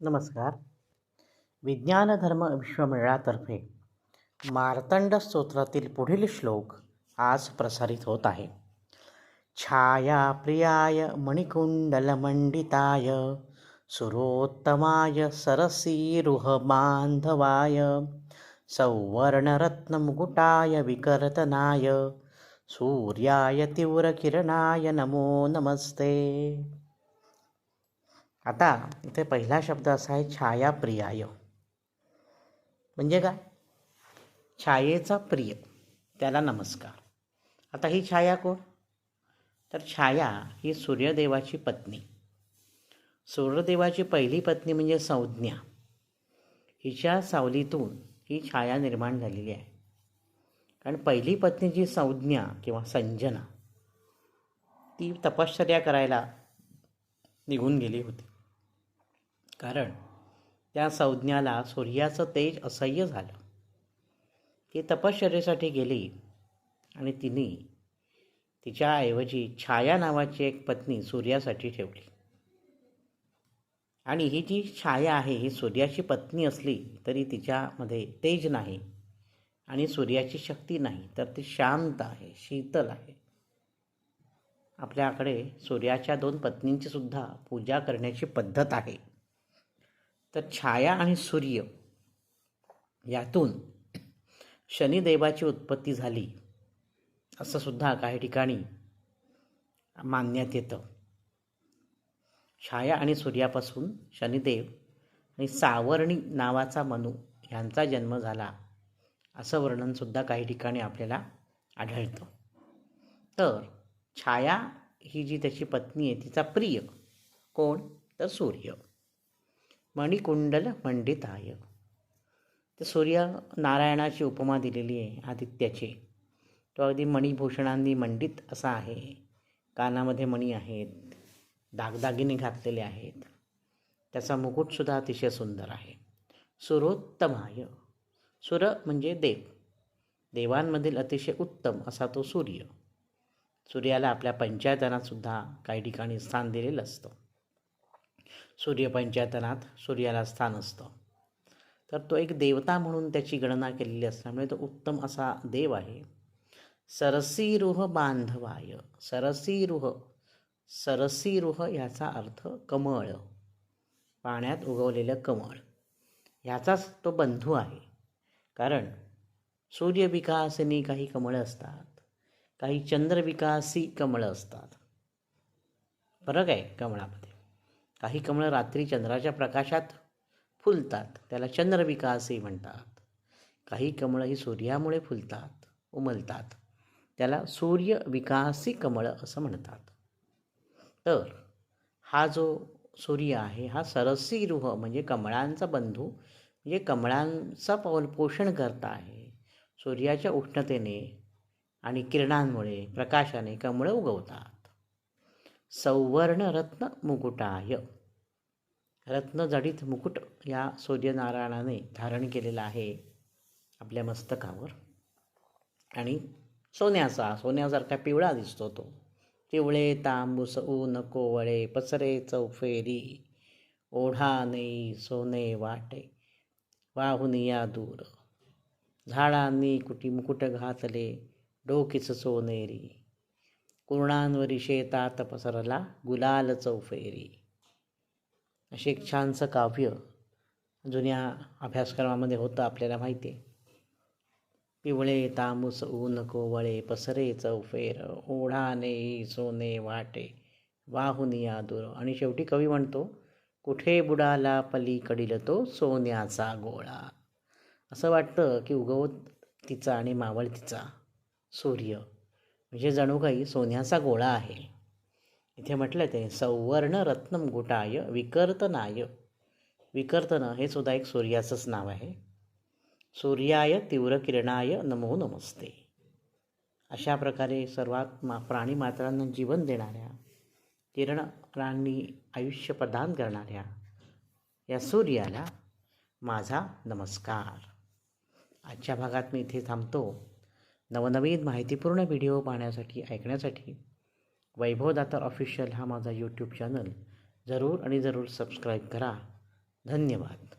नमस्कार. विज्ञान धर्म विश्वमेळातर्फे मार्तंड स्तोत्रातील पुढील श्लोक आज प्रसारित होत आहे. छाया प्रियाय मणिकुंडलमंडिताय सुरोत्तमाय सरसीरुह बांधवाय सौवर्णरत्नमुकुटाय विकर्तनाय सूर्याय तीव्रकिरणाय नमो नमस्ते. आता इथे पहिला शब्द असा आहे छायाप्रियाय. म्हणजे काय? छायेचा प्रिय, त्याला नमस्कार. आता ही छाया कोण? तर छाया ही सूर्यदेवाची पत्नी. सूर्यदेवाची पहिली पत्नी म्हणजे संज्ञा. हिच्या सावलीतून ही छाया निर्माण झालेली आहे. कारण पहिली पत्नीची संज्ञा किंवा संजना ती तपश्चर्या करायला निघून गेली होती. कारण त्या संज्ञाला सूर्याचं तेज असह्य झालं. ती तपश्चर्येसाठी गेली आणि तिने तिच्याऐवजी छाया नावाची एक पत्नी सूर्यासाठी ठेवली. आणि ही जी छाया आहे ही सूर्याची पत्नी असली तरी तिच्यामध्ये तेज नाही आणि सूर्याची शक्ती नाही, तर ती शांत आहे, शीतल आहे. आपल्याकडे सूर्याच्या 2 पत्नींची सुद्धा पूजा करण्याची पद्धत आहे. तर छाया आणि सूर्य यातून शनिदेवाची उत्पत्ती झाली असं सुद्धा काही ठिकाणी मानण्यात येतं. छाया आणि सूर्यापासून शनिदेव आणि सावर्णी नावाचा मनू यांचा जन्म झाला असं वर्णनसुद्धा काही ठिकाणी आपल्याला आढळतं. तर छाया ही जी त्याची पत्नी आहे तिचा प्रिय कोण? तर सूर्य. मणिकुंडल मंडिताय. तर सूर्य नारायणाची उपमा दिलेली आहे आदित्याची. तो अगदी मणिभूषणांनी मंडित असा आहे. कानामध्ये मणी आहेत, दागदागिने घातलेले आहेत. त्याचा मुकुटसुद्धा अतिशय सुंदर आहे. सुरोत्तमाय. सुर म्हणजे देव. देवांमधील अतिशय उत्तम असा तो सूर्य. सूर्याला आपल्या पंचायतनात सुद्धा काही ठिकाणी स्थान दिलेलं असतं. सूर्यपंचायतनात सूर्याला स्थान असतं. तर तो एक देवता म्हणून त्याची गणना केलेली असल्यामुळे तो उत्तम असा देव आहे. सरसीरुह बांधवाय. सरसीरुह. सरसीरुह याचा अर्थ कमळ, पाण्यात उगवलेलं कमळ, ह्याचाच तो बंधू आहे. कारण सूर्यविकासिनी काही कमळं असतात, काही चंद्रविकासी कमळं असतात. फरक आहे कमळामध्ये. काही कमळं रात्री चंद्राच्या प्रकाशात फुलतात, त्याला चंद्रविकासी म्हणतात. काही कमळं ही सूर्यामुळे फुलतात, उमलतात, त्याला सूर्यविकासी कमळं असं म्हणतात. तर हा जो सूर्य आहे हा सरसीरुह म्हणजे कमळांचा बंधू, म्हणजे कमळांचा पोषण करता आहे. सूर्याच्या उष्णतेने आणि किरणांमुळे, प्रकाशाने कमळं उगवतात. सौवर्ण रत्न मुकुटाय. रत्नजडित मुकुट या सूर्यनारायणाने धारण केलेला आहे आपल्या मस्तकावर. आणि सोन्यासारखा पिवळा दिसतो तो. पिवळे तांबूस ऊन कोवळे पसरे चौफेरी, ओढा नेई सोने वाटे वाहून या दूर. झाडांनी कुटी मुकुट घातले डोकीच सोनेरी, कुर्णांवरी शेतात पसरला गुलाल चौफेरी. असे एक छानसं काव्य जुन्या अभ्यासक्रमामध्ये होतं, आपल्याला माहिती आहे. पिवळे तांबूस ऊन कोवळे पसरे चौफेर, ओढाने सोने वाटे वाहून या दूर. आणि शेवटी कवी म्हणतो, कुठे बुडाला पलीकडील तो सोन्याचा गोळा. असं वाटतं की उगवत तिचा आणि मावळतीचा सूर्य म्हणजे जणू काही सोन्याचा गोळा आहे. इथे म्हटलं ते सौवर्ण रत्न मुकुटाय विकर्तनाय. विकर्तन हे सुद्धा एक सूर्याचंच नाव आहे. सूर्याय तीव्रकिरणाय नमो नमस्ते. अशा प्रकारे सर्वात प्राणी मात्रांना जीवन देणाऱ्या, किरणांनी आयुष्य प्रदान करणाऱ्या या सूर्याला माझा नमस्कार. आजच्या भागात मी इथे थांबतो. नवनवीन माहितीपूर्ण व्हिडिओ पाहण्यासाठी, ऐकण्यासाठी वैभव दातार ऑफिशियल हा माझा यूट्यूब चॅनल जरूर आणि जरूर सबस्क्राईब करा. धन्यवाद.